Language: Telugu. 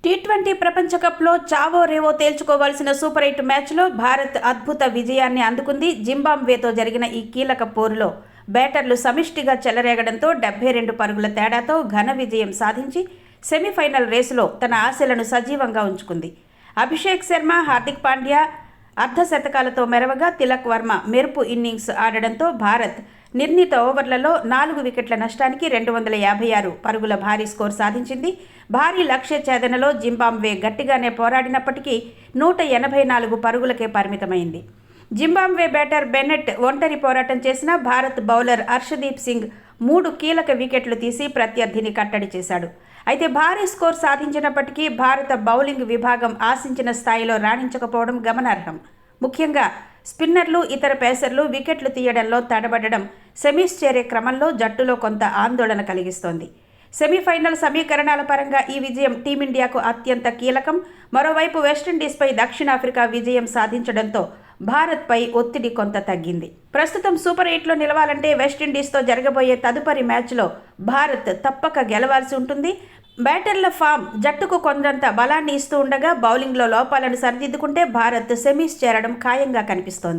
టీ20 ప్రపంచ కప్లో చావో రేవో తేల్చుకోవాల్సిన సూపర్ 8 మ్యాచ్లో భారత్ అద్భుత విజయాన్ని అందుకుంది. జింబాబ్వేతో జరిగిన ఈ కీలక పోరులో బ్యాటర్లు సమిష్టిగా చెలరేగడంతో 72 పరుగుల తేడాతో ఘన విజయం సాధించి సెమీఫైనల్ రేసులో తన ఆశలను సజీవంగా ఉంచుకుంది. అభిషేక్ శర్మ, హార్దిక్ పాండ్యా అర్ధశతకాలతో మెరవగా తిలక్ వర్మ మెరుపు ఇన్నింగ్స్ ఆడడంతో భారత్ నిర్ణీత ఓవర్లలో 4 వికెట్ల నష్టానికి 256 పరుగుల భారీ స్కోర్ సాధించింది. భారీ లక్ష్య ఛేదనలో జింబాబ్వే గట్టిగానే పోరాడినప్పటికీ 184 పరుగులకే పరిమితమైంది. జింబాబ్వే బ్యాటర్ బెన్నెట్ ఒంటరి పోరాటం చేసిన భారత్ బౌలర్ హర్షదీప్ సింగ్ 3 కీలక వికెట్లు తీసి ప్రత్యర్థిని కట్టడి చేశాడు. అయితే భారీ స్కోర్ సాధించినప్పటికీ భారత బౌలింగ్ విభాగం ఆశించిన స్థాయిలో రాణించకపోవడం గమనార్హం. ముఖ్యంగా స్పిన్నర్లు, ఇతర పేసర్లు వికెట్లు తీయడంలో తడబడడం సెమీస్ చేరే క్రమంలో జట్టులో కొంత ఆందోళన కలిగిస్తోంది. సెమీఫైనల్ సమీకరణాల పరంగా ఈ విజయం టీమిండియాకు అత్యంత కీలకం. మరోవైపు వెస్టిండీస్పై దక్షిణాఫ్రికా విజయం సాధించడంతో భారత్పై ఒత్తిడి కొంత తగ్గింది. ప్రస్తుతం సూపర్ 8లో నిలవాలంటే వెస్టిండీస్తో జరగబోయే తదుపరి మ్యాచ్లో భారత్ తప్పక గెలవాల్సి ఉంటుంది. బ్యాటర్ల ఫామ్ జట్టుకు కొండంత బలాన్ని ఇస్తూ ఉండగా బౌలింగ్లో లోపాలను సరిదిద్దుకుంటే భారత్ సెమీస్ చేరడం ఖాయంగా కనిపిస్తోంది.